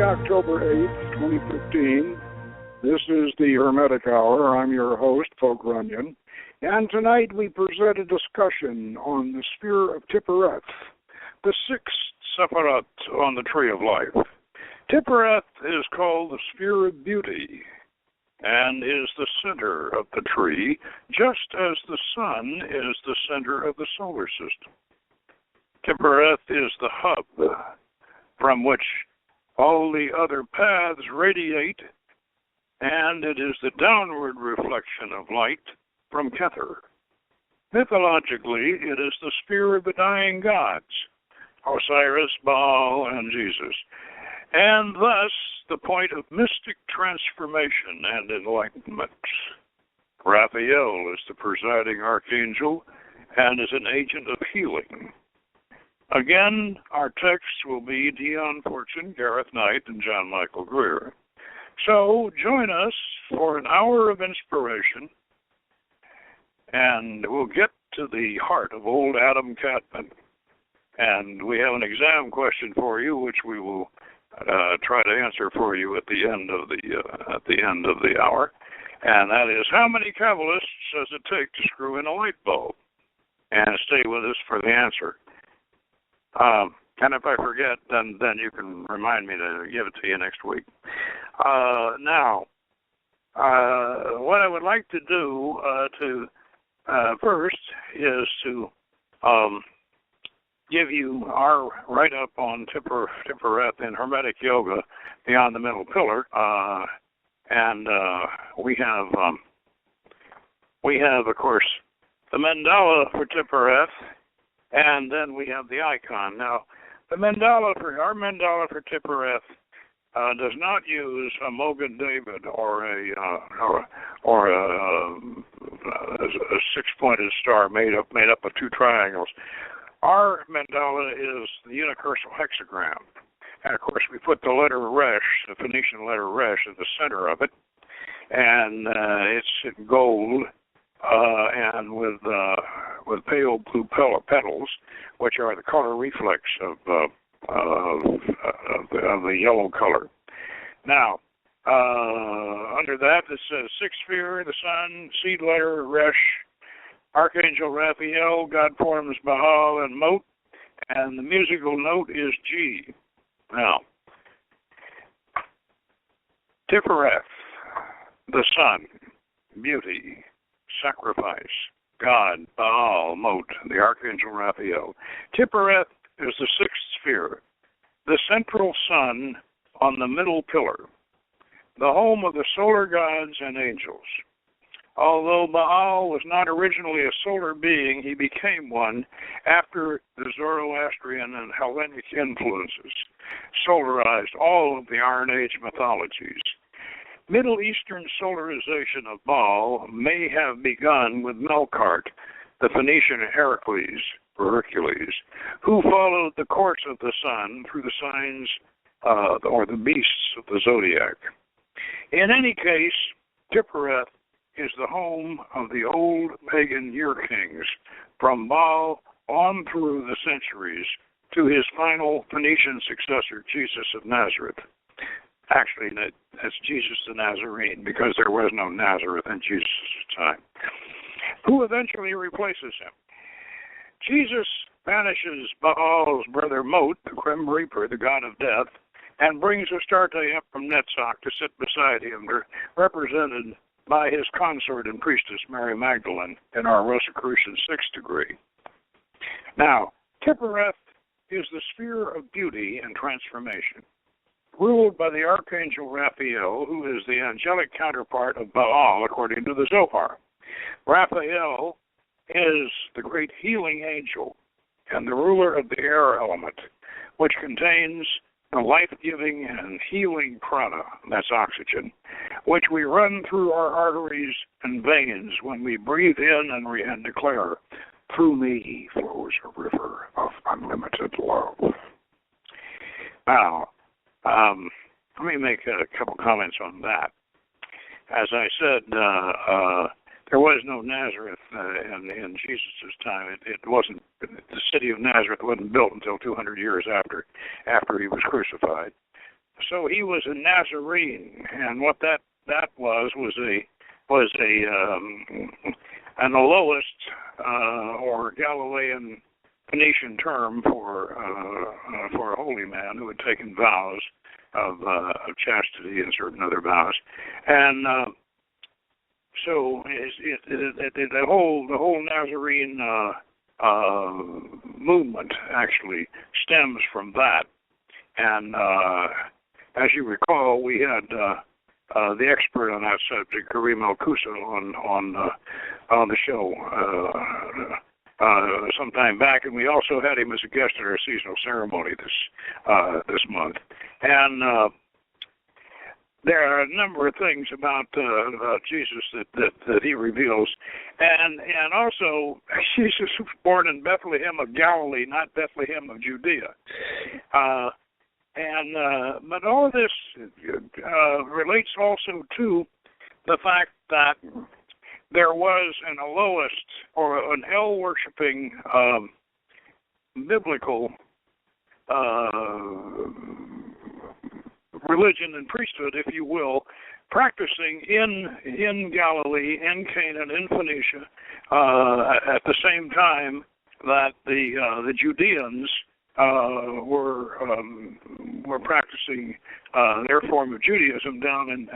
October 8th, 2015. This is the Hermetic Hour. I'm your host, Folk Runyon. And tonight we present a discussion on the sphere of Tifaret, the sixth separat on the Tree of Life. Tifaret is called the sphere of beauty and is the center of the tree, just as the sun is the center of the solar system. Tifaret is the hub from which all the other paths radiate, and it is the downward reflection of light from Kether. Mythologically, it is the sphere of the dying gods, Osiris, Baal, and Jesus, and thus the point of mystic transformation and enlightenment. Raphael is the presiding archangel and is an agent of healing. Again, our texts will be Dion Fortune, Gareth Knight, and John Michael Greer. So join us for an hour of inspiration, and we'll get to the heart of old Adam Catman. And we have an exam question for you, which we will try to answer for you at the end of the hour. And that is, how many Kabbalists does it take to screw in a light bulb? And stay with us for the answer. And if I forget, then you can remind me to give it to you next week. Now, what I would like to do first is to give you our write-up on Tifaret in Hermetic Yoga, Beyond the Middle Pillar, and we have, of course, the mandala for Tifaret. And then we have the icon. Now, our mandala for Tifaret does not use a Mogan David or a six-pointed star made up of two triangles. Our mandala is the universal hexagram, and of course we put the letter Resh, the Phoenician letter Resh, at the center of it, and it's in gold. And with pale blue petals, which are the color reflex of the yellow color. Now, under that it says sixth sphere, the sun, seed letter Resh, Archangel Raphael, God forms Baal and Mot, and the musical note is G. Now, Tifaret, the sun, beauty, sacrifice, God, Baal, Mot, the Archangel Raphael. Tifaret is the sixth sphere, the central sun on the middle pillar, the home of the solar gods and angels. Although Baal was not originally a solar being, he became one after the Zoroastrian and Hellenic influences solarized all of the Iron Age mythologies. Middle Eastern solarization of Baal may have begun with Melkart, the Phoenician Heracles, or Hercules, who followed the course of the sun through the signs or the beasts of the zodiac. In any case, Tifaret is the home of the old pagan year kings, from Baal on through the centuries to his final Phoenician successor, Jesus of Nazareth. Actually, that's Jesus the Nazarene, because there was no Nazareth in Jesus' time, who eventually replaces him. Jesus banishes Baal's brother Mot, the Grim Reaper, the god of death, and brings Astarte up from Netzach to sit beside him, represented by his consort and priestess Mary Magdalene in our Rosicrucian sixth degree. Now, Tifaret is the sphere of beauty and transformation, ruled by the Archangel Raphael, who is the angelic counterpart of Baal, according to the Zohar. Raphael is the great healing angel and the ruler of the air element, which contains the life-giving and healing prana, that's oxygen, which we run through our arteries and veins when we breathe in and declare, "Through me flows a river of unlimited love." Now, let me make a couple comments on that. As I said, there was no Nazareth in Jesus' time. It wasn't. The city of Nazareth wasn't built until 200 years after he was crucified. so he was a Nazarene, and what that was an Elohist or Galilean Phoenician term for a holy man who had taken vows of chastity and certain other vows, and so the whole Nazarene movement actually stems from that. And as you recall, we had the expert on that subject, Karim El-Kousa, on the show sometime back, and we also had him as a guest at our seasonal ceremony this month. And there are a number of things about Jesus that he reveals, and also Jesus was born in Bethlehem of Galilee, not Bethlehem of Judea. But all of this relates also to the fact that there was an Elohist or an El-worshipping biblical religion and priesthood, if you will, practicing in Galilee, in Canaan, in Phoenicia, at the same time that the Judeans were practicing their form of Judaism down in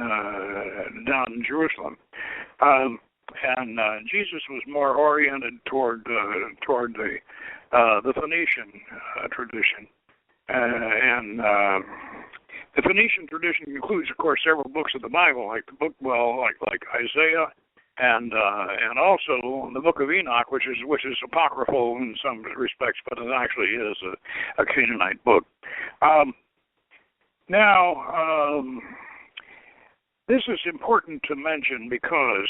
Jerusalem, and Jesus was more oriented toward the Phoenician tradition, and the Phoenician tradition includes, of course, several books of the Bible, like like Isaiah, and also the Book of Enoch, which is apocryphal in some respects, but it actually is a Canaanite book. This is important to mention because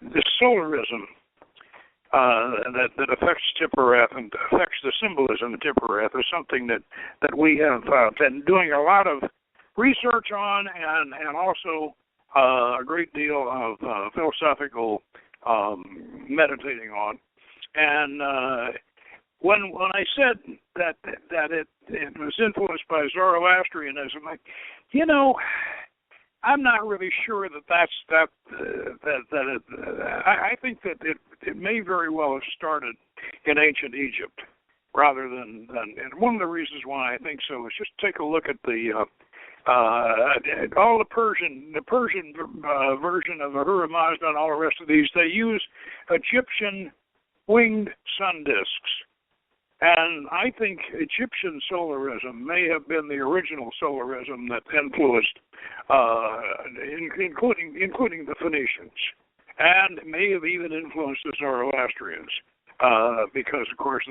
the solarism that affects Tifereth and affects the symbolism of Tifereth is something that we have been doing a lot of research on, and also a great deal of philosophical meditating on. And when I said that it was influenced by Zoroastrianism, I'm not really sure I think that it may very well have started in ancient Egypt rather than and one of the reasons why I think so is just take a look at all the Persian version of Ahura Mazda and all the rest of these. They use Egyptian winged sun discs. And I think Egyptian solarism may have been the original solarism that influenced, including the Phoenicians, and may have even influenced the Zoroastrians, because of course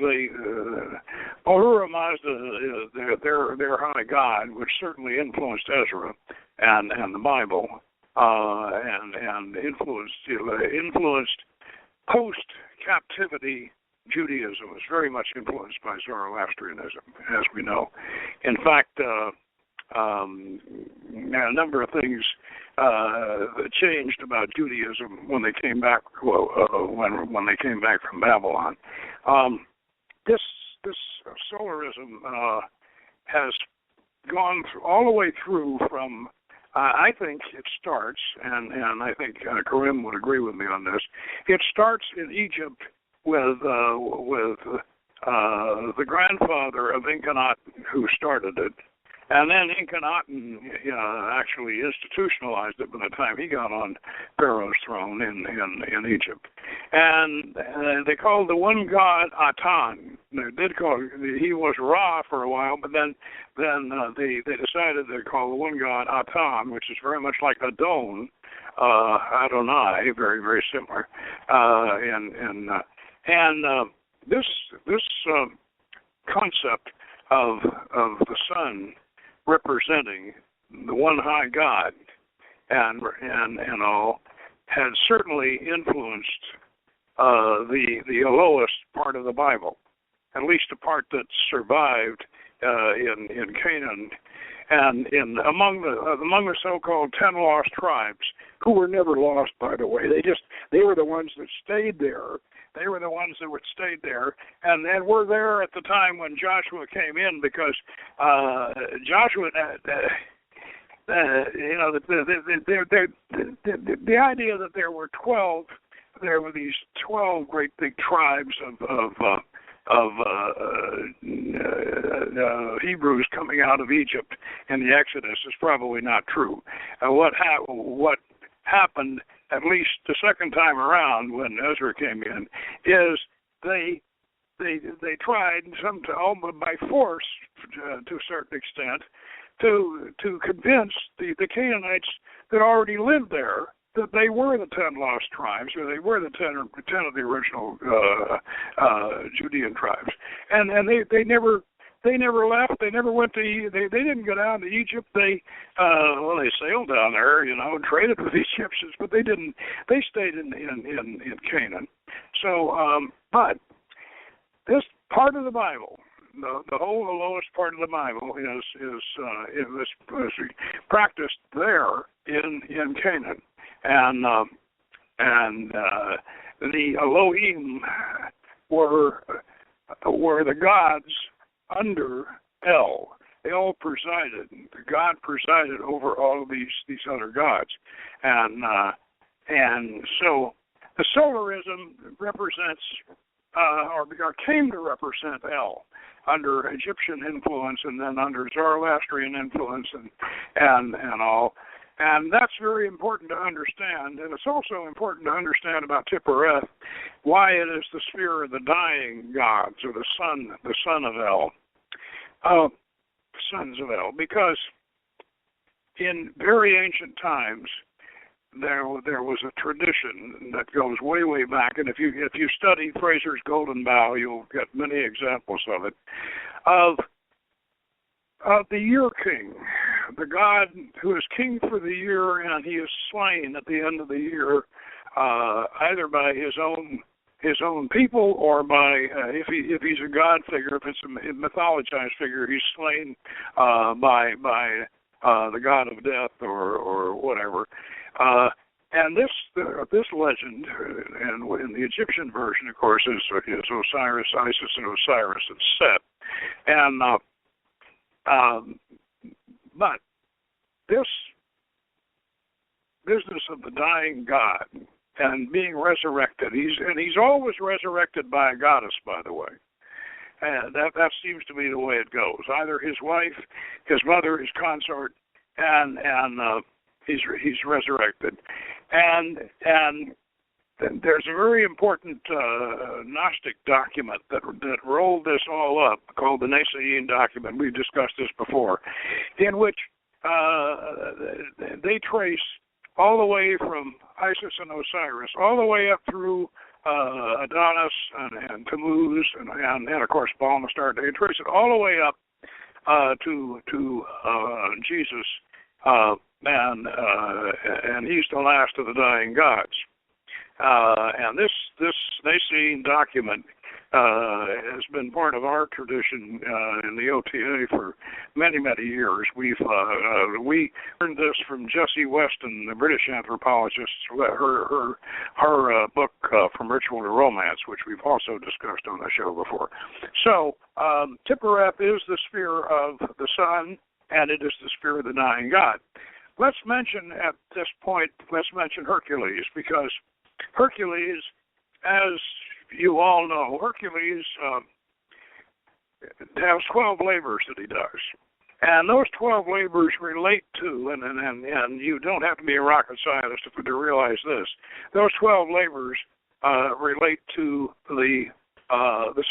Ahura Mazda, their high god, which certainly influenced Ezra and the Bible, and influenced post-captivity Judaism was very much influenced by Zoroastrianism, as we know. In fact, a number of things changed about Judaism when they came back. When they came back from Babylon, this solarism has gone all the way through from. I think it starts, and I think Karim would agree with me on this. It starts in Egypt with the grandfather of Akhenaten, who started it, and then Akhenaten actually institutionalized it by the time he got on Pharaoh's throne in Egypt. And they called the one god Atan. They did call he was Ra for a while, but then they decided to call the one god Atan, which is very much like Adon, Adonai, very very similar, and this concept of the sun representing the one high God and all had certainly influenced the Elohist part of the Bible, at least the part that survived in Canaan and among the so-called 10 lost tribes, who were never lost, by the way. They were the ones that stayed there. They were the ones that would stayed there, and were there at the time when Joshua came in, because Joshua, you know, the idea that there were these 12 great big tribes of Hebrews coming out of Egypt in the Exodus is probably not true. What happened, at least the second time around when Ezra came in, is they tried almost by force, to a certain extent, to convince the Canaanites that already lived there that they were the 10 lost tribes, or they were the 10 of the original Judean tribes, and they never left. They never went to. They didn't go down to Egypt. They sailed down there, you know, and traded with the Egyptians, but they didn't. They stayed in Canaan. So, but this part of the Bible, the lowest part of the Bible, is practiced there in Canaan. And the Elohim were the gods under El. El presided. God presided over all of these other gods, and so the solarism represents or came to represent El under Egyptian influence, and then under Zoroastrian influence, and all. And that's very important to understand. And it's also important to understand about Tifereth, why it is the sphere of the dying gods, or the son of El, sons of El. Because in very ancient times, there was a tradition that goes way, way back. And if you study Fraser's Golden Bough, you'll get many examples of it, of the year king, the god who is king for the year, and he is slain at the end of the year, either by his own people, or by if he's a god figure, if it's a mythologized figure, he's slain by the god of death or whatever. And this legend, and in the Egyptian version, of course, is Osiris, Isis, and Osiris, and Set, and but this business of the dying God and being resurrected, he's always resurrected by a goddess, by the way. And that seems to be the way it goes. Either his wife, his mother, his consort, and he's resurrected. And there's a very important Gnostic document that rolled this all up, called the Nicene document. We've discussed this before, in which they trace all the way from Isis and Osiris, all the way up through Adonis and Tammuz, and of course Baal and Astarte. They trace it all the way up to Jesus, and he's the last of the dying gods. And this Nicene document has been part of our tradition in the OTA for many, many years. We learned this from Jessie Weston, the British anthropologist, her book From Ritual to Romance, which we've also discussed on the show before. So Tifereth is the sphere of the sun, and it is the sphere of the dying god. Let's mention at this point, Hercules, because Hercules, as you all know, Hercules has 12 labors that he does. And those 12 labors relate to, and you don't have to be a rocket scientist to realize this, those 12 labors relate to the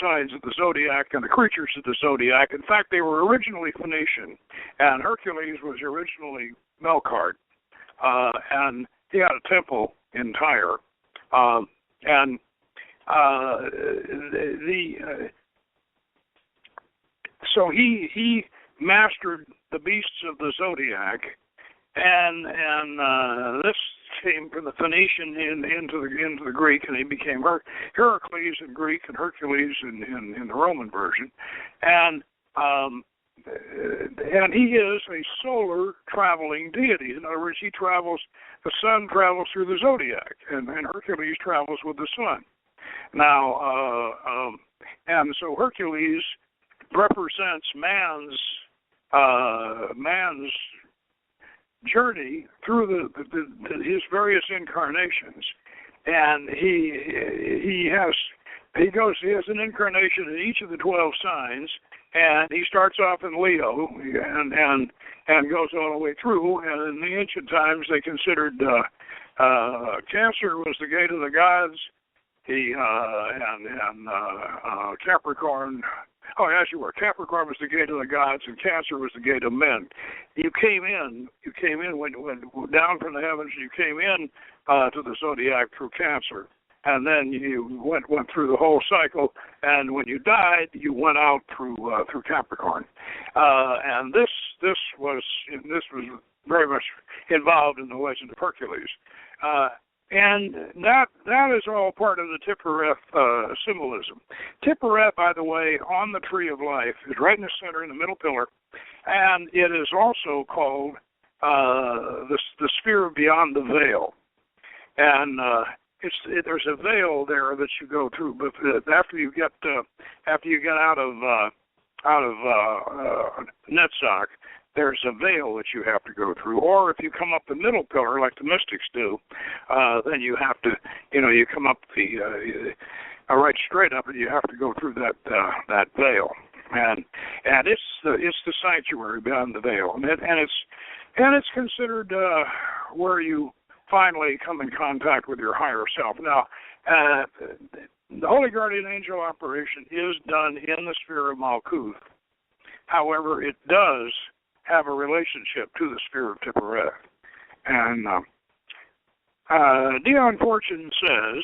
signs of the zodiac and the creatures of the zodiac. In fact, they were originally Phoenician, and Hercules was originally Melkart, and he had a temple in Tyre. So he mastered the beasts of the zodiac, and this came from the Phoenician into the Greek, and he became Heracles in Greek and Hercules in the Roman version, and he is a solar traveling deity. In other words, the sun travels through the zodiac, and Hercules travels with the sun. Now, and so Hercules represents man's journey through his various incarnations, and he has an incarnation in each of the 12 signs, and he starts off in Leo and goes all the way through. And in the ancient times, they considered Cancer was the gate of the gods. Capricorn. Oh, as you were. Capricorn was the gate of the gods, and Cancer was the gate of men. You came in when down from the heavens. You came in to the zodiac through Cancer, and then you went through the whole cycle. And when you died, you went out through Capricorn. And this was very much involved in the legend of Hercules. And that is all part of the tifaret symbolism. Tifaret, by the way, on the tree of life, is right in the center, in the middle pillar, and it is also called the sphere beyond the veil. And there's a veil there that you go through, but after you get out of Netzach, there's a veil that you have to go through. Or if you come up the middle pillar, like the mystics do, then you have to, you come up right straight up, and you have to go through that veil. And it's the sanctuary beyond the veil, and it's considered where you finally come in contact with your higher self. Now, the Holy Guardian Angel operation is done in the sphere of Malkuth. However, it does have a relationship to the sphere of Tifaret. And Dion Fortune says,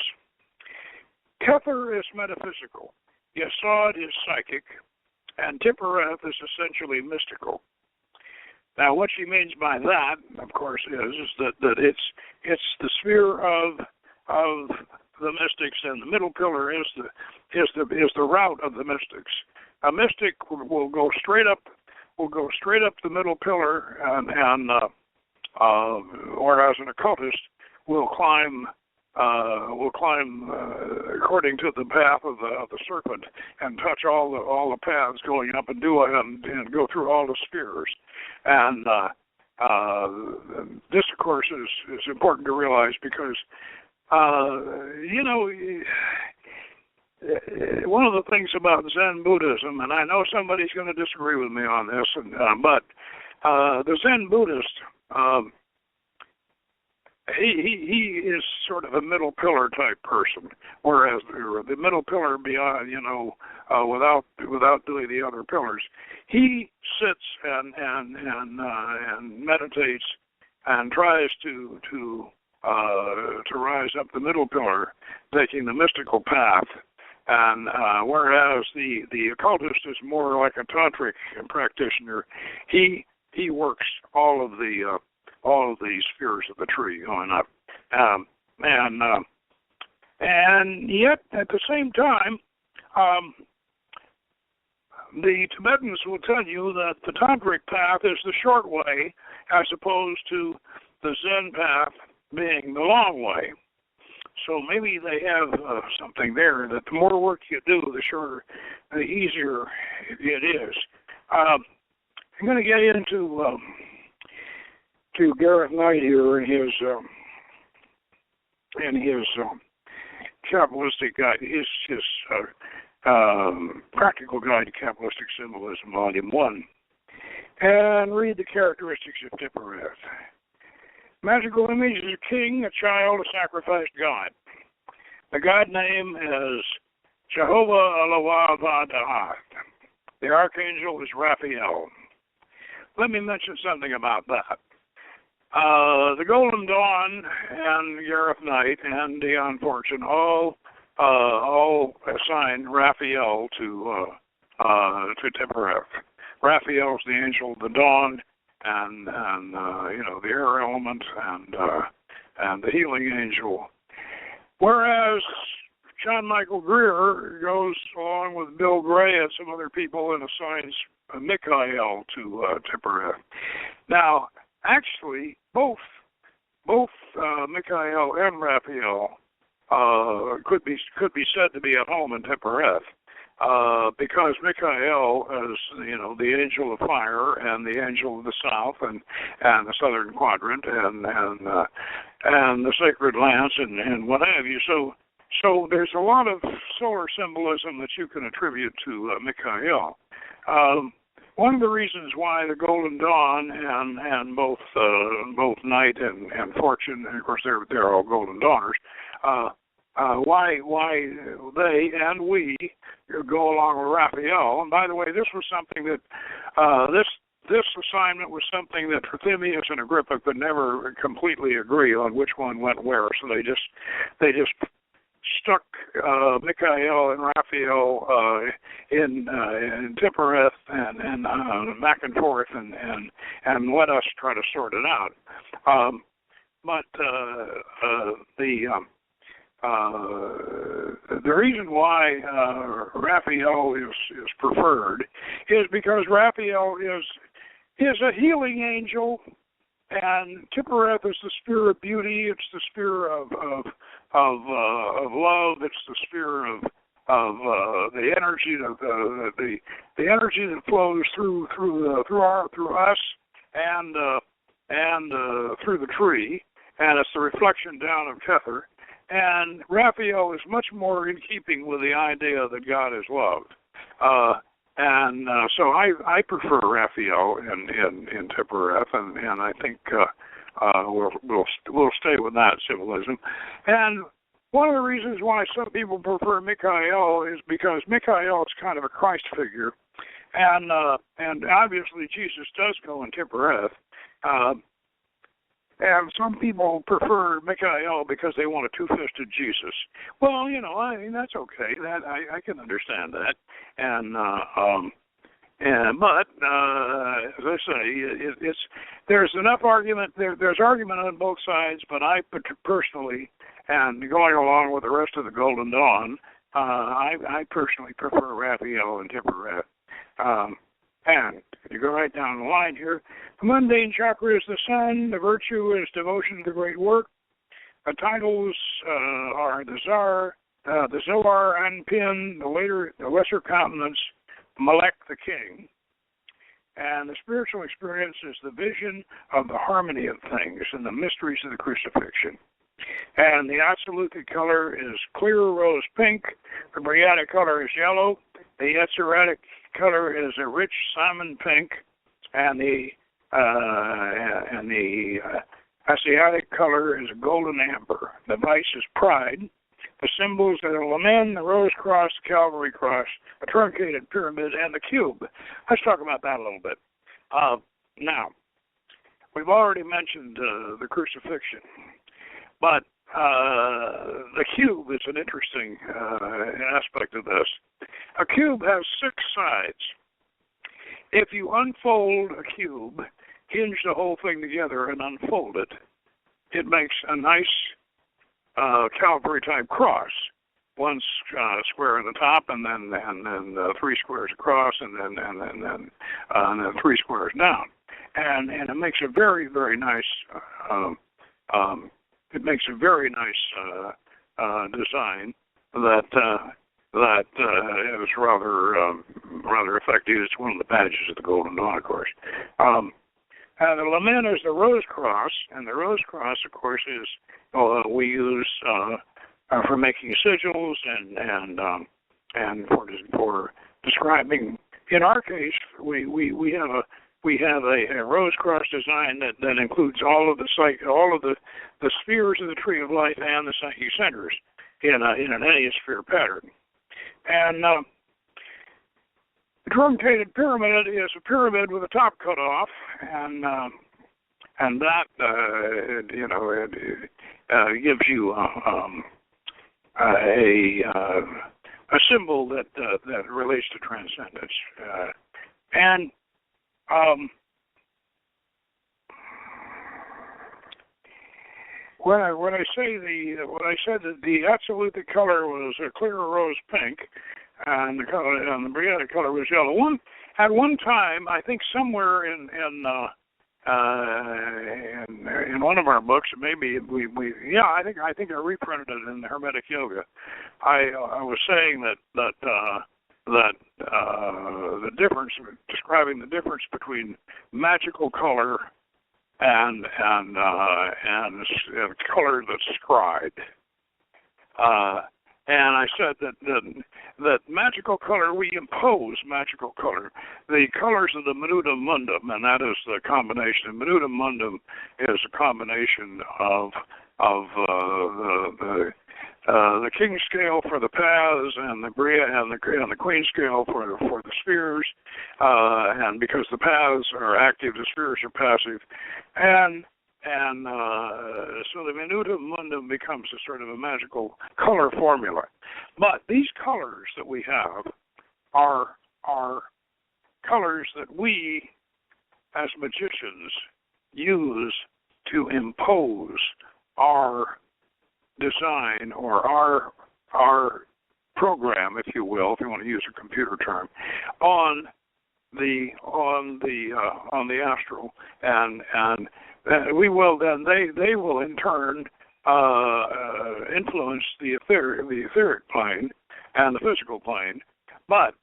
Kether is metaphysical, Yesod is psychic, and Tifaret is essentially mystical. Now, what she means by that, of course, is that it's the sphere of the mystics, and the middle pillar is the route of the mystics. A mystic will go straight up the middle pillar, and whereas an occultist will climb according to the path of the serpent, and touch all the paths going up, and go through all the spheres. And this, of course, is important to realize, because one of the things about Zen Buddhism, and I know somebody's going to disagree with me on this, but the Zen Buddhist, he is sort of a middle pillar type person, whereas the middle pillar beyond, without doing the other pillars, he sits and meditates and tries to rise up the middle pillar, taking the mystical path. And whereas the occultist is more like a tantric practitioner, he works all of the spheres of the tree going up, and yet at the same time, the Tibetans will tell you that the tantric path is the short way, as opposed to the Zen path being the long way. So maybe they have something there, that the more work you do, the easier it is. I'm going to get into to Gareth Knight here in his Kabbalistic guide, his practical guide to Kabbalistic symbolism, Volume 1, and read the characteristics of Tifaret. Magical image is a king, a child, a sacrificed god. The god name is Jehovah Elohim. The archangel is Raphael. Let me mention something about that. The Golden Dawn and Gareth Knight and Dion Fortune all assign Raphael to Tifaret. Raphael's the angel of the dawn, and the air element, and the healing angel. Whereas John Michael Greer goes along with Bill Gray and some other people and assigns Michael to Tifaret. Now, actually, both Michael and Raphael could be said to be at home in Tifereth. Because Michael is, the angel of fire and the angel of the south and the southern quadrant and the sacred lance and what have you. So there's a lot of solar symbolism that you can attribute to Michael. One of the reasons why the Golden Dawn and both night and fortune, and of course they're all Golden Dawners. Why they and we go along with Raphael. And by the way, this was something that this assignment was something that Trithemius and Agrippa could never completely agree on which one went where. So they just stuck Michael and Raphael in Tifereth and back and forth and let us try to sort it out. But the reason why Raphael is preferred is because Raphael is a healing angel, and Tifereth is the sphere of beauty. It's the sphere of love. It's the sphere of the energy the energy that flows through us and through the tree, and it's the reflection down of Kether. And Raphael is much more in keeping with the idea that God is loved. So I prefer Raphael in Tifereth, and I think we'll stay with that symbolism. And one of the reasons why some people prefer Michael is because Michael is kind of a Christ figure, and obviously Jesus does go in Tifereth. And some people prefer Michael because they want a two-fisted Jesus. Well, that's okay. That I can understand that. But as I say, there's enough argument. There's argument on both sides. But I personally, and going along with the rest of the Golden Dawn, I personally prefer Raphael and Tifereth. And you go right down the line here. The mundane chakra is the sun. The virtue is devotion to the great work. The titles are the Tsar, the Zohar, Anpin, the lesser countenance, Malek the king. And the spiritual experience is the vision of the harmony of things and the mysteries of the crucifixion. And the absolute color is clear rose pink. The Briatic color is yellow. The Yetziratic color is a rich salmon pink, and the Asiatic color is a golden amber. The vice is pride. The symbols are the Lamen, the Rose Cross, the Calvary Cross, a truncated pyramid, and the cube. Let's talk about that a little bit. Now, we've already mentioned the crucifixion, but the cube is an interesting aspect of this. A cube has 6 sides. If you unfold a cube, hinge the whole thing together and unfold it, it makes a nice Calvary-type cross. One square on the top, and then 3 squares across, and then 3 squares down, and it makes a very, very nice. It makes a very nice design that is rather effective. It's one of the badges of the Golden Dawn, of course. And the Lamen is the Rose Cross, and the Rose Cross, of course, is we use for making sigils and for describing. In our case, we have a rose cross design that includes all of the spheres of the tree of life and the psychic centers in an enneasphere pattern. And the truncated pyramid is a pyramid with a top cut off, and that it gives you a symbol that relates to transcendence. When I said that the absolute color was a clear rose pink, and the Briatic color was yellow. At one time, I think somewhere in in one of our books, maybe I think I reprinted it in the Hermetic Yoga. I was saying that the difference, describing the difference between magical color and color that's scried. And I said that magical color, we impose magical color. The colors of the Minuta Mundum, and that is the combination. Minuta Mundum is a combination of the king scale for the paths and the Bria and the queen scale for the spheres, and because the paths are active, the spheres are passive, and so the Minuta Mundum becomes a sort of a magical color formula. But these colors that we have are colors that we, as magicians, use to impose our design or our program, if you will, if you want to use a computer term, on the astral, and we will then they will in turn influence the etheric plane and the physical plane. But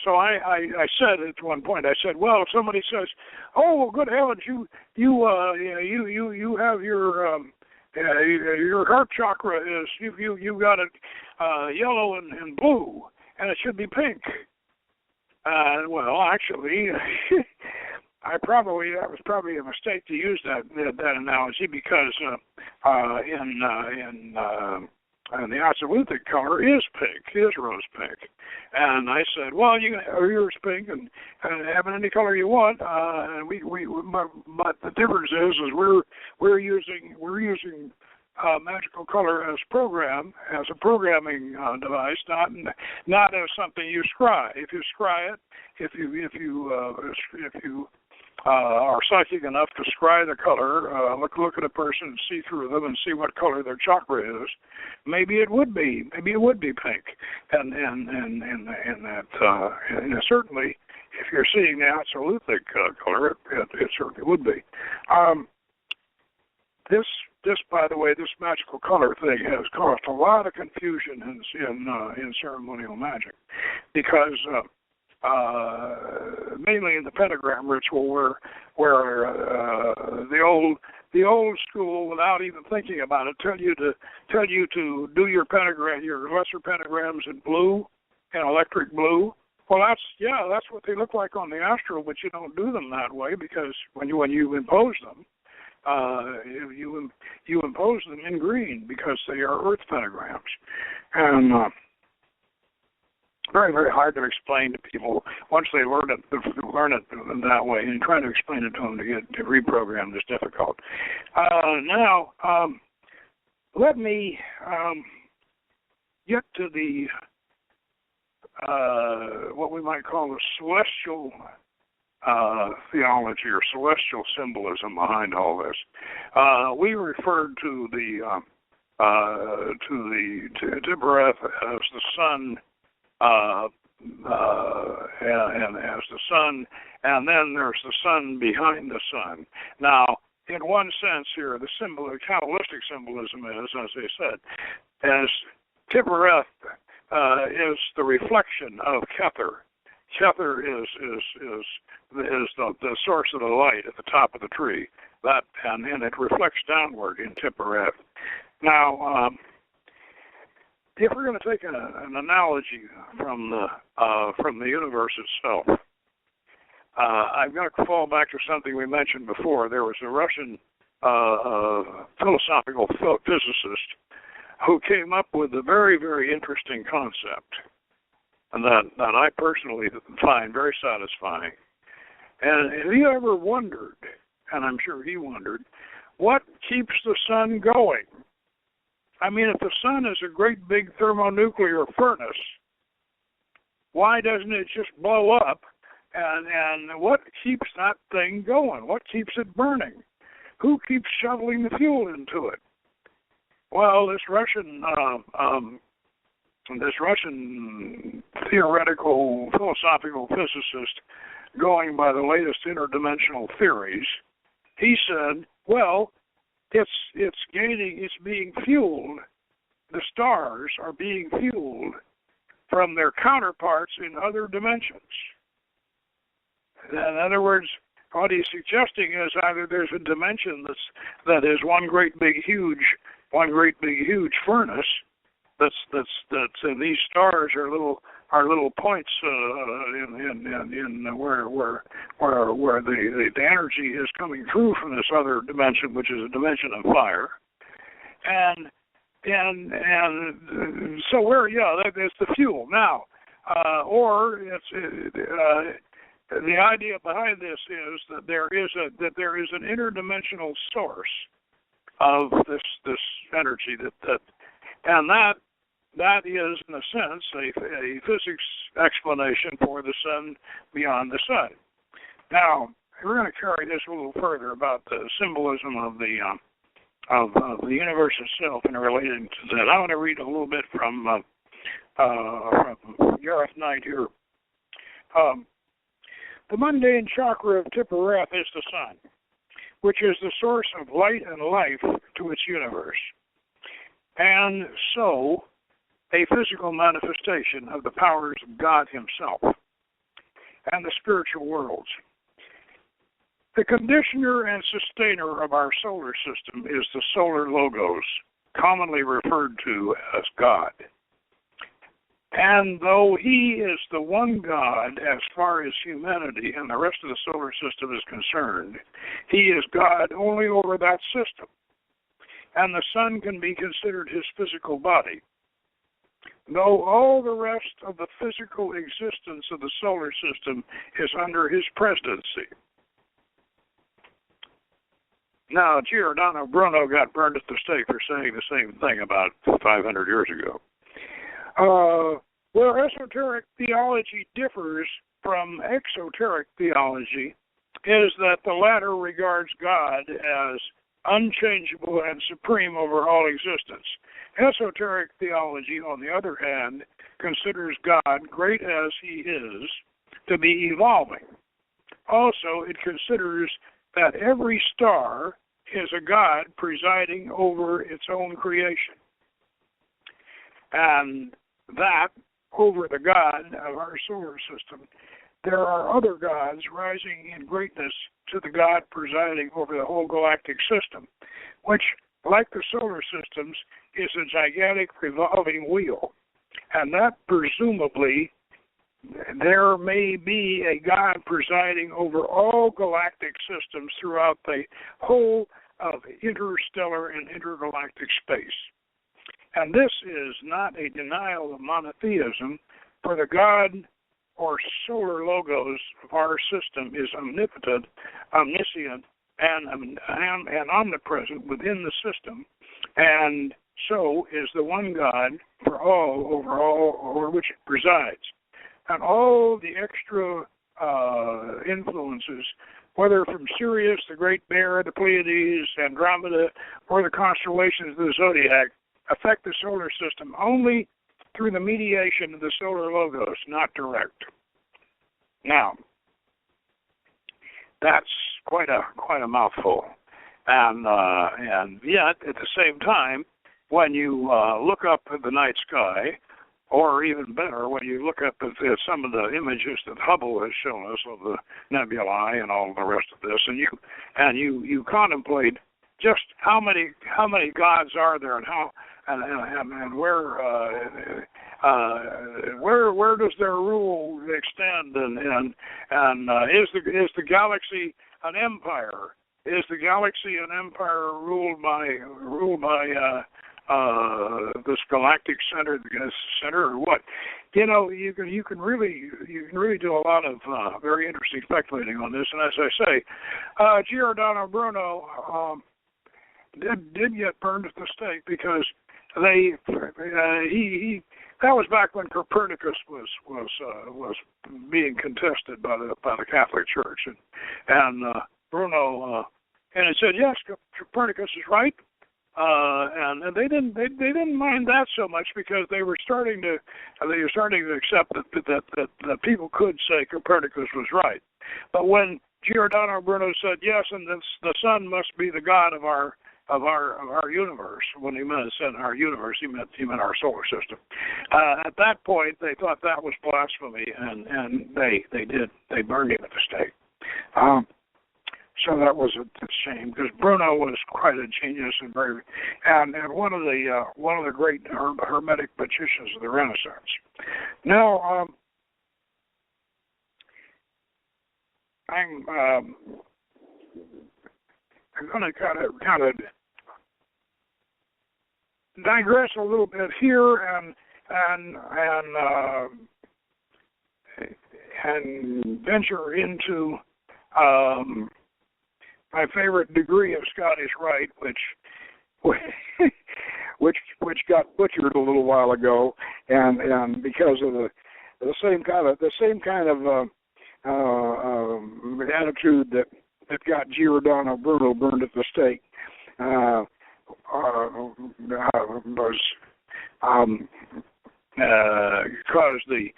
so I said at one point, I said, well, if somebody says, oh, well, good heavens, you have your heart chakra is you got it yellow and blue, and it should be pink. Well, actually, that was probably a mistake to use that analogy, because in the absolutic color is pink, is rose pink. And I said, well, yours pink and have it any color you want. And but the difference is we're using magical color as a programming device, not as something you scry. If you scry it, if you are psychic enough to scry the color, look at a person and see through them and see what color their chakra is, maybe it would be pink, and certainly if you're seeing the absolutic color, it certainly would be. This, by the way, this magical color thing has caused a lot of confusion in ceremonial magic, because mainly in the pentagram ritual, where the old school, without even thinking about it, tell you to do your lesser pentagrams in blue, in electric blue. Well, that's what they look like on the astral, but you don't do them that way, because when you impose them, you impose them in green, because they are earth pentagrams, and very, very hard to explain to people once they learn it that way, and trying to explain it to them to reprogram is difficult. Now, let me get to the what we might call the celestial theology or celestial symbolism behind all this. We referred to the tifaret as the sun, and as the sun, and then there's the sun behind the sun. Now, in one sense here, the Kabbalistic symbolism is, as I said, as tifaret is the reflection of Kether. Kether is the source of the light at the top of the tree. And it reflects downward in tifaret. Now, if we're going to take an analogy from the universe itself, I've got to fall back to something we mentioned before. There was a Russian philosophical physicist who came up with a very, very interesting concept, and that I personally find very satisfying. And have you ever wondered, and I'm sure he wondered, what keeps the sun going? I mean, if the sun is a great big thermonuclear furnace, why doesn't it just blow up? And what keeps that thing going? What keeps it burning? Who keeps shoveling the fuel into it? Well, this Russian theoretical philosophical physicist going by the latest interdimensional theories, he said, well, it's being fueled. The stars are being fueled from their counterparts in other dimensions. In other words, what he's suggesting is either there's a dimension that is one great big huge furnace and these stars are little points in where the energy is coming through from this other dimension, which is a dimension of fire, and so that's the fuel now, or it's. The idea behind this is that there is an interdimensional source of this energy that is in a sense a physics explanation for the sun beyond the sun. Now we're going to carry this a little further about the symbolism of the universe itself and relating to that. I want to read a little bit from Gareth Knight here. The mundane chakra of Tifaret is the sun, which is the source of light and life to its universe, and so a physical manifestation of the powers of God himself and the spiritual worlds. The conditioner and sustainer of our solar system is the solar logos, commonly referred to as God. And though he is the one God as far as humanity and the rest of the solar system is concerned, he is God only over that system. And the sun can be considered his physical body. Though all the rest of the physical existence of the solar system is under his presidency. Now, Giordano Bruno got burned at the stake for saying the same thing about 500 years ago. Where esoteric theology differs from exoteric theology is that the latter regards God as unchangeable and supreme over all existence. Esoteric theology, on the other hand, considers God, great as he is, to be evolving. Also, it considers that every star is a God presiding over its own creation. And that, over the God of our solar system, there are other gods rising in greatness to the God presiding over the whole galactic system, which, like the solar systems, is a gigantic revolving wheel. And that, presumably, there may be a God presiding over all galactic systems throughout the whole of interstellar and intergalactic space. And this is not a denial of monotheism, for the God or solar logos of our system is omnipotent, omniscient, and omnipresent within the system, and so is the one God for all over which it presides. And all the extra influences, whether from Sirius, the Great Bear, the Pleiades, Andromeda, or the constellations of the zodiac, affect the solar system only through the mediation of the solar logos, not direct. Now, that's quite a mouthful, and yet at the same time, when you look up at the night sky, or even better, when you look up at some of the images that Hubble has shown us of the nebulae and all the rest of this, and you contemplate just how many gods are there, and how and where does their rule extend, and is the galaxy an empire? Is the galaxy an empire ruled by this galactic center, or what? You know, you can really do a lot of very interesting speculating on this. And as I say, Giordano Bruno did get burned at the stake because he that was back when Copernicus was being contested by the Catholic Church, and Bruno and it said, yes, Copernicus is right. and they didn't mind that so much because they were starting to accept that people could say Copernicus was right. But when Giordano Bruno said yes, and the sun must be the god of our universe, when he said our universe, he meant our solar system. At that point, they thought that was blasphemy, and they burned him at the stake. So that was a shame, because Bruno was quite a genius and one of the great Hermetic magicians of the Renaissance. Now, I'm going to kind of digress a little bit here and venture into my favorite degree of Scottish Rite, which got butchered a little while ago, and because of the same kind of attitude that got Giordano Bruno burned at the stake caused the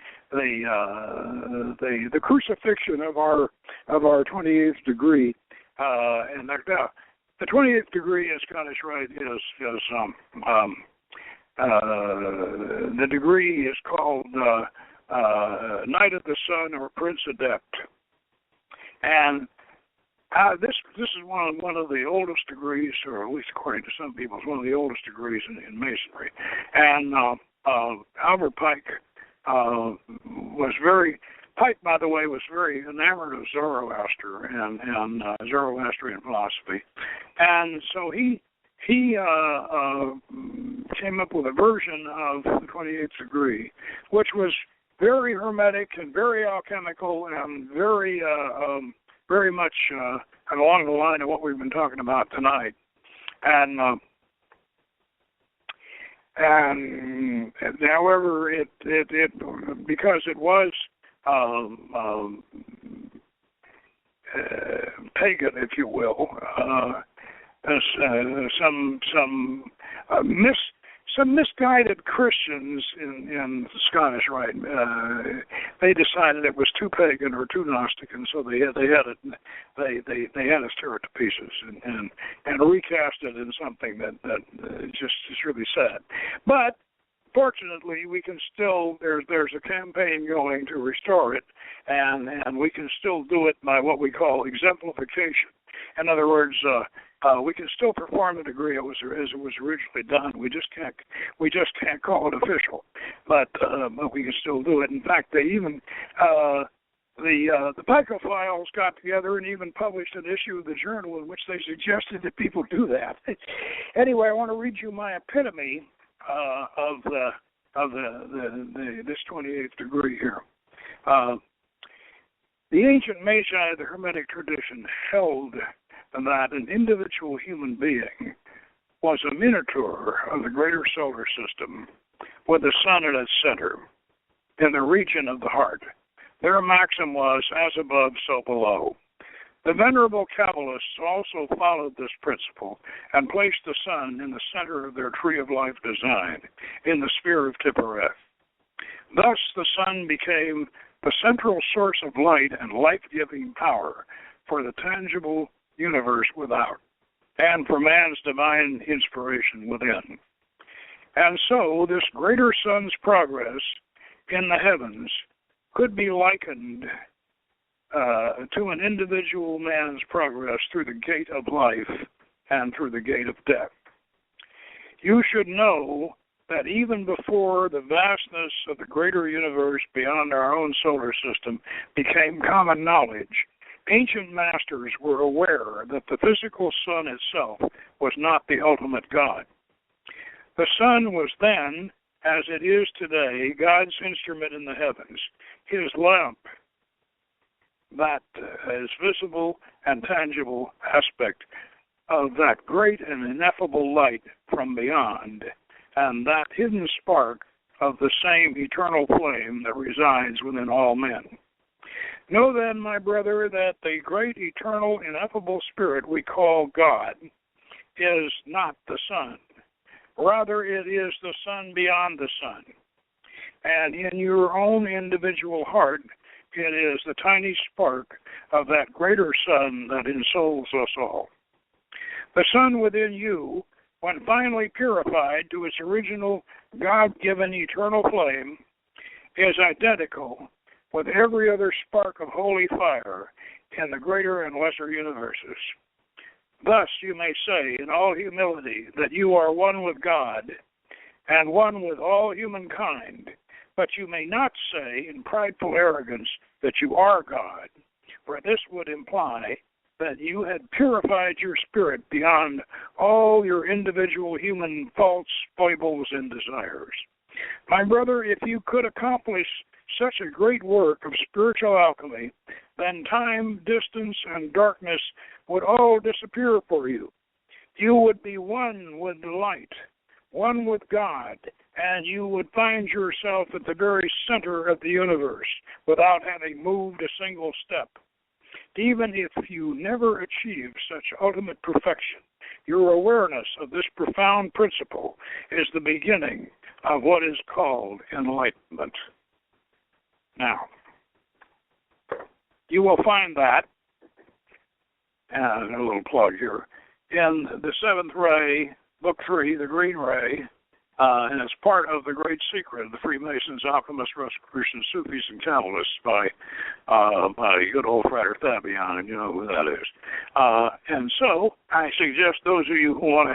crucifixion of our 28th degree. And the 28th degree in Scottish Rite is the degree is called Knight of the Sun or Prince Adept, and this is one of the oldest degrees, or at least according to some people, it's one of the oldest degrees in Masonry. And Albert Pike Pike, by the way, was very enamored of Zoroaster and Zoroastrian philosophy, and so he came up with a version of the 28th degree, which was very hermetic and very alchemical and very much along the line of what we've been talking about tonight. And however, it because it was pagan, if you will, some misguided Christians in Scottish Rite, they decided it was too pagan or too Gnostic, and so they had us tear it to pieces and recast it in something that just is really sad. But fortunately, we can still there's a campaign going to restore it, and we can still do it by what we call exemplification. In other words, we can still perform the degree as it was originally done. We just can't call it official, but we can still do it. In fact, they even the Picophiles got together and even published an issue of the journal in which they suggested that people do that. Anyway, I want to read you my epitome of this 28th degree here. The ancient Magi of the Hermetic tradition held that an individual human being was a miniature of the greater solar system with the sun at its center in the region of the heart. Their maxim was, as above, so below. The venerable Kabbalists also followed this principle and placed the sun in the center of their tree of life design, in the sphere of tifaret. Thus, the sun became the central source of light and life-giving power for the tangible universe without, and for man's divine inspiration within. And so, this greater sun's progress in the heavens could be likened to an individual man's progress through the gate of life and through the gate of death. You should know that even before the vastness of the greater universe beyond our own solar system became common knowledge, ancient masters were aware that the physical sun itself was not the ultimate God. The sun was then, as it is today, God's instrument in the heavens, his lamp, that is visible and tangible aspect of that great and ineffable light from beyond, and that hidden spark of the same eternal flame that resides within all men. Know then, my brother, that the great eternal ineffable spirit we call God is not the sun. Rather, it is the sun beyond the sun. And in your own individual heart, it is the tiny spark of that greater sun that ensouls us all. The sun within you, when finally purified to its original God-given eternal flame, is identical with every other spark of holy fire in the greater and lesser universes. Thus you may say in all humility that you are one with God and one with all humankind, but you may not say in prideful arrogance that you are God, for this would imply that you had purified your spirit beyond all your individual human faults, foibles, and desires. My brother, if you could accomplish such a great work of spiritual alchemy, then time, distance, and darkness would all disappear for you. You would be one with the light, one with God, and you would find yourself at the very center of the universe without having moved a single step. Even if you never achieve such ultimate perfection, your awareness of this profound principle is the beginning of what is called enlightenment. Now, you will find that, and a little plug here, in the Seventh Ray, Book 3, The Green Ray, and it's part of the Great Secret of the Freemasons, Alchemists, Rosicrucians, Sufis, and Kabbalists by good old Frater Fabian, and you know who that is. And so I suggest those of you who want to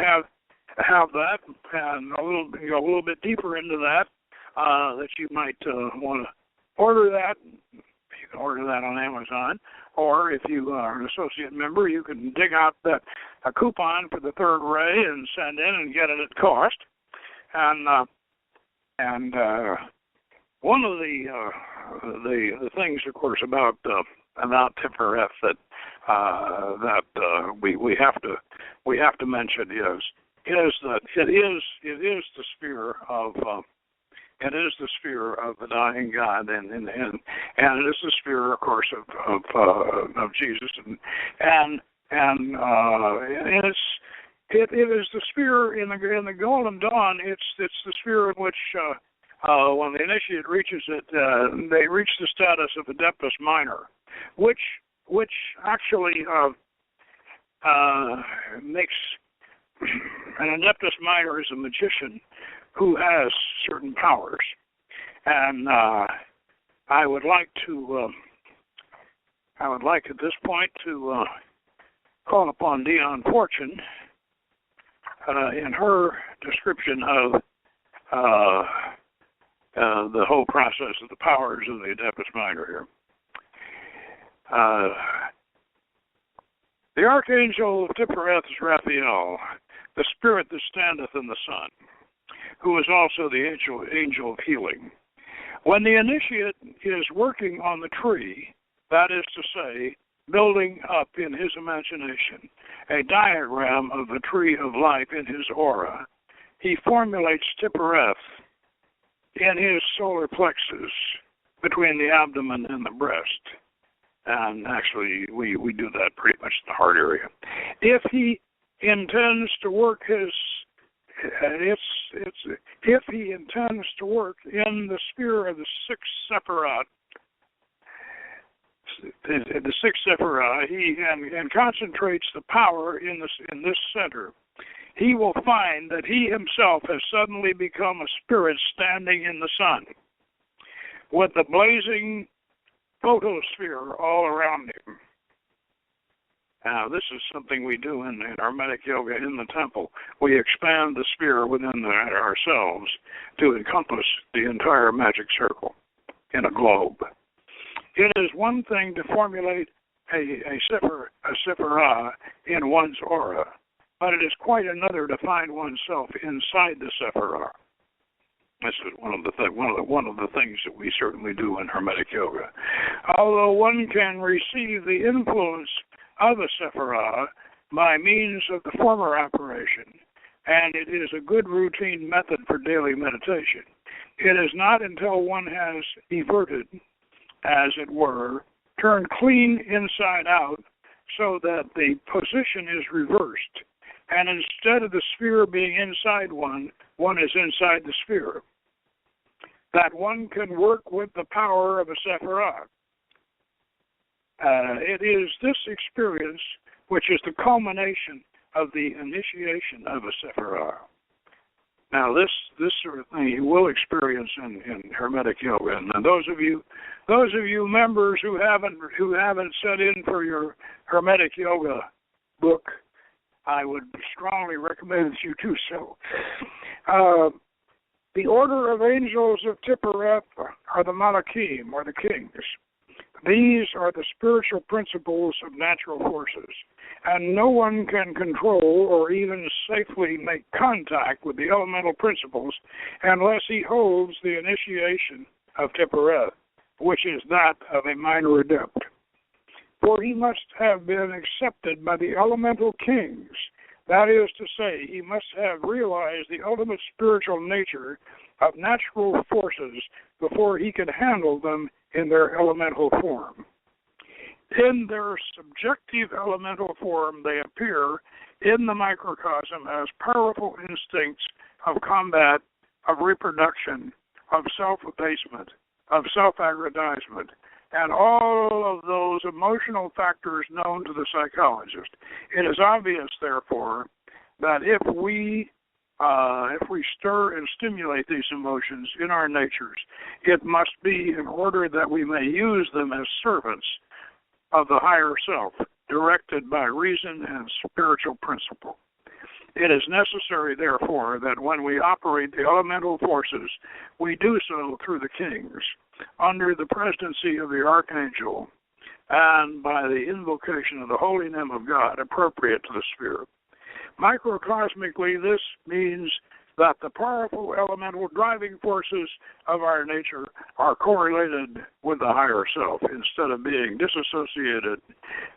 have that and go a little bit deeper into that, that you might want to order that. You can order that on Amazon, or if you are an associate member, you can dig out a coupon for the Third Ray and send in and get it at cost. And one of the things, of course, about tifaret that we have to mention is that it is the sphere of the dying God, and it is the sphere, of course, of Jesus, and it is the sphere in the Golden Dawn. It's the sphere in which when the initiate reaches it, they reach the status of Adeptus Minor, which actually makes an Adeptus Minor is a magician who has certain powers, and I would like at this point to call upon Dion Fortune in her description of the whole process of the powers of the Adeptus Minor here. The Archangel of Tifaret is Raphael, the spirit that standeth in the sun, who is also the angel of healing. When the initiate is working on the tree, that is to say, building up in his imagination a diagram of the tree of life in his aura, he formulates Tifaret in his solar plexus between the abdomen and the breast. And actually, we do that pretty much in the heart area. If he intends to work if he intends to work in the sphere of the sixth sephirah, and concentrates the power in this center, he will find that he himself has suddenly become a spirit standing in the sun, with the blazing photosphere all around him. Now, this is something we do in Hermetic Yoga in the temple. We expand the sphere within ourselves to encompass the entire magic circle in a globe. It is one thing to formulate a sephirah in one's aura, but it is quite another to find oneself inside the sephirah. This is one of the things that we certainly do in Hermetic Yoga. Although one can receive the influence of a sephirah by means of the former operation, and it is a good routine method for daily meditation, it is not until one has everted, as it were, turned clean inside out so that the position is reversed, and instead of the sphere being inside one is inside the sphere. That one can work with the power of a esfera. It is this experience which is the culmination of the initiation of a esfera. Now, this sort of thing you will experience in Hermetic Yoga, and those of you members who haven't set in for your Hermetic Yoga book, I would strongly recommend that you do so. The order of angels of Tifaret are the Malachim, or the kings. These are the spiritual principles of natural forces, and no one can control or even safely make contact with the elemental principles unless he holds the initiation of Tifaret, which is that of a minor adept. For he must have been accepted by the elemental kings. That is to say, he must have realized the ultimate spiritual nature of natural forces before he could handle them in their elemental form. In their subjective elemental form, they appear in the microcosm as powerful instincts of combat, of reproduction, of self-abasement, of self-aggrandizement, and all of those emotional factors known to the psychologist. It is obvious, therefore, that if we stir and stimulate these emotions in our natures, it must be in order that we may use them as servants of the higher self, directed by reason and spiritual principle. It is necessary, therefore, that when we operate the elemental forces, we do so through the kings, under the presidency of the archangel, and by the invocation of the holy name of God, appropriate to the sphere. Microcosmically, this means that the powerful elemental driving forces of our nature are correlated with the higher self instead of being disassociated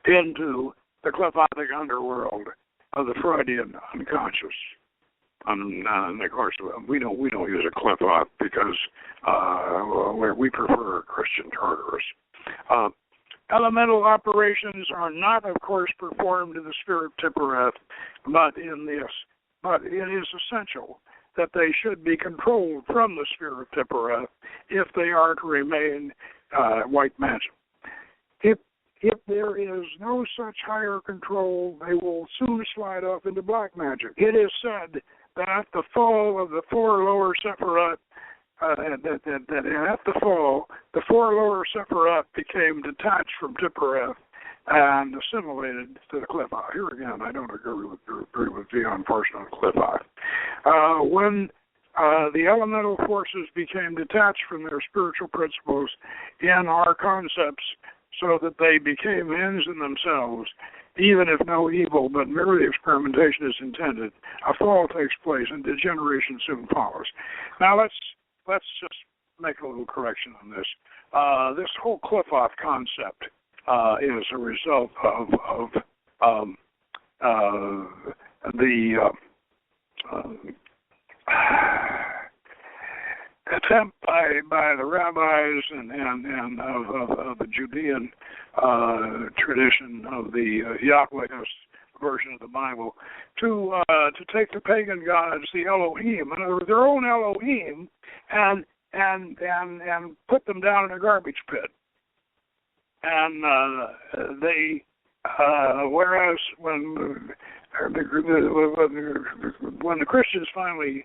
into the klephotic underworld of the Freudian unconscious. And of course, we don't use a klephoth because we prefer Christian Tartarus. Elemental operations are not, of course, performed in the sphere of Tifaret, but it is essential that they should be controlled from the sphere of Tifaret if they are to remain white magic. If there is no such higher control, they will soon slide off into black magic. It is said that at the fall of the four lower Sephiroth, at the fall, the four lower Sephiroth became detached from Tifaret and assimilated to the Qliphoth. Here again, I don't agree with Dion Parson on Qliphoth. When the elemental forces became detached from their spiritual principles in our concepts, so that they became ends in themselves, even if no evil, but merely experimentation is intended, a fall takes place and degeneration soon follows. Now let's just make a little correction on this. This whole Qliphoth concept is a result of the attempt by the rabbis and of the Judean tradition of the Yahwehist version of the Bible to take the pagan gods, the Elohim, in other words, their own Elohim, and put them down in a garbage pit. And they, whereas when the Christians finally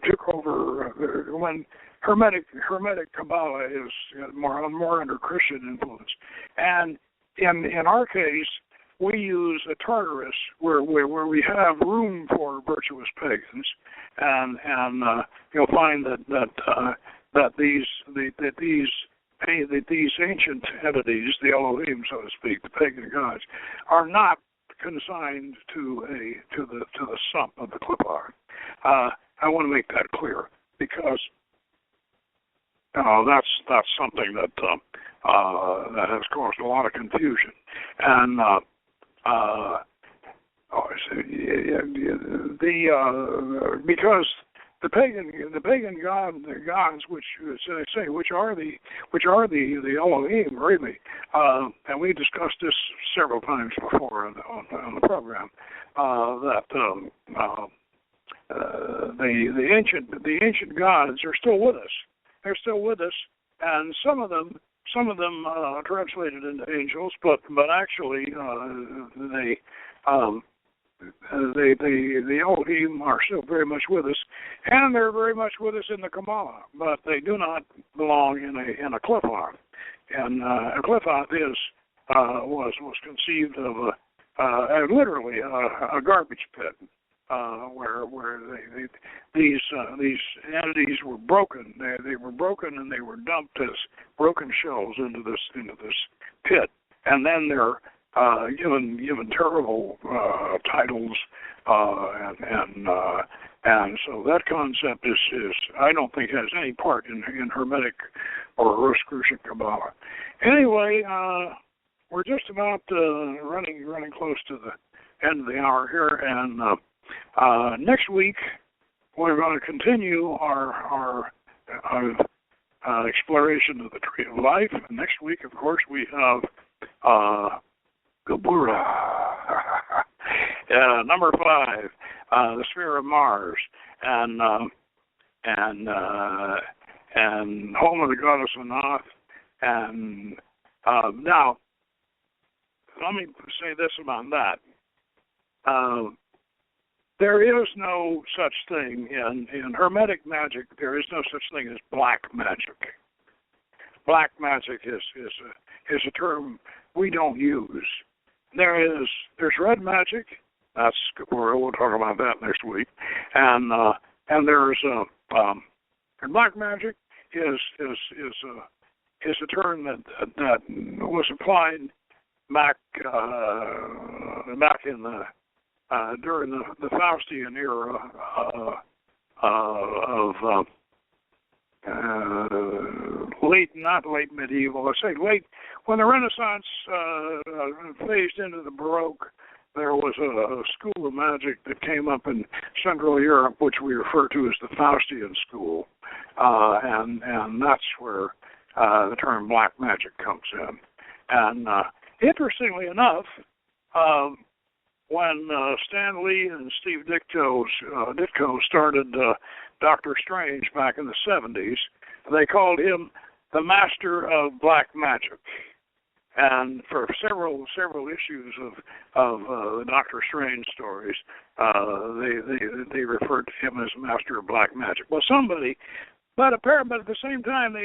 took over, when Hermetic Kabbalah is more under Christian influence, and in our case, we use a Tartarus where we have room for virtuous pagans, and you'll find that these ancient entities, the Elohim, so to speak, the pagan gods, are not consigned to the sump of the Qliphoth. I want to make that clear because that's something that has caused a lot of confusion, and because the pagan gods, which I say, which are the Elohim, really, and we discussed this several times before on the program, that the ancient gods are still with us. They're still with us, and some of them translated into angels, but actually the Elohim are still very much with us, and they're very much with us in the Kabbalah, but they do not belong in a qliphoth. And a qliphoth was conceived of literally a garbage pit, where these entities were broken. They were broken, and they were dumped as broken shells into this pit, and then they're given terrible titles, and so that concept is I don't think has any part in Hermetic or Rosicrucian Kabbalah. Anyway, we're just about running close to the end of the hour here, and next week we're going to continue our exploration of the Tree of Life. And next week, of course, we have Gabura. Number 5, the sphere of Mars, and home of the goddess Anath. And now, let me say this about that. There is no such thing in Hermetic magic. There is no such thing as black magic. Black magic is a term we don't use. There's red magic. That's we'll talk about that next week. And there's and black magic is a term that was applied back in the during the Faustian era of not late medieval, let's say late, when the Renaissance phased into the Baroque. There was a school of magic that came up in Central Europe, which we refer to as the Faustian school, and that's where the term black magic comes in. And interestingly enough, when Stan Lee and Steve Ditko started Dr. Strange back in the 70s, they called him the master of black magic. And for several issues of the Dr. Strange stories, they referred to him as master of black magic. Well, but at the same time,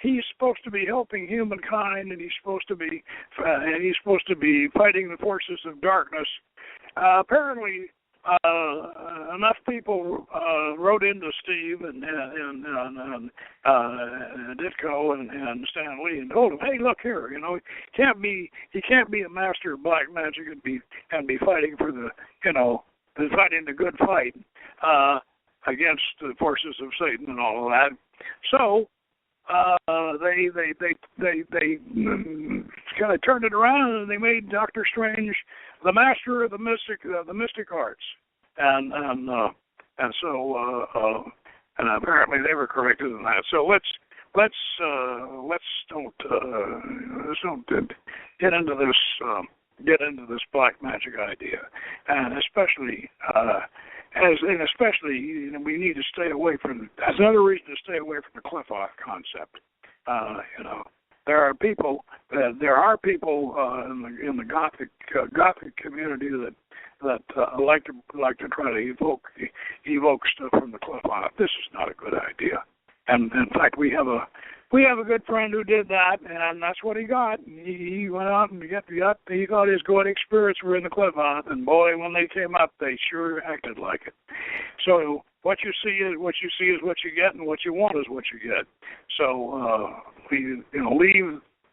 he's supposed to be helping humankind, and he's supposed to be fighting the forces of darkness. Apparently, enough people wrote into Steve and Ditko and Stan Lee and told him, "Hey, look here, he can't be a master of black magic and be fighting for fighting the good fight against the forces of Satan and all of that." So they kind of turned it around, and they made Dr. Strange the master of the mystic arts, and apparently they were corrected in that. So let's don't get into this black magic idea, and especially we need to stay away from. That's another reason to stay away from the qliphoth concept. There are people in the Gothic community that like to try to evoke stuff from the qliphoth. This is not a good idea. And in fact, we have a good friend who did that, and that's what he got. He went out and he thought his Goetic spirits were in the qliphoth, and boy, when they came up, they sure acted like it. So what you see is what you get, and what you want is what you get. So leave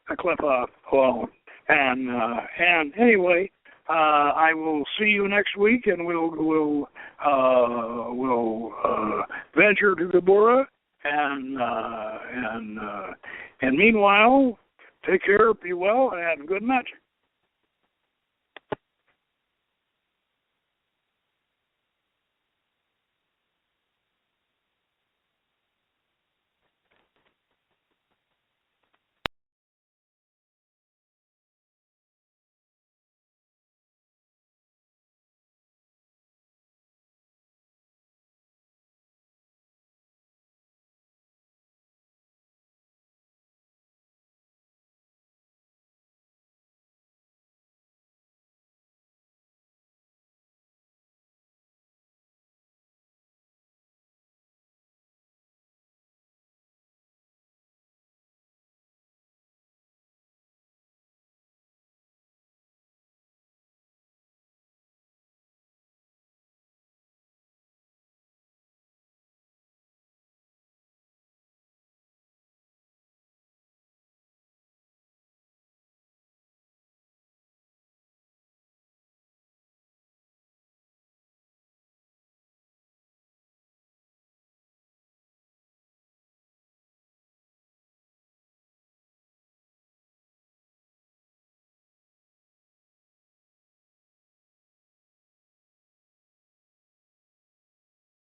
the qliphoth alone. And anyway, I will see you next week, and we'll venture to Gabura. And meanwhile, take care, be well, and good magic.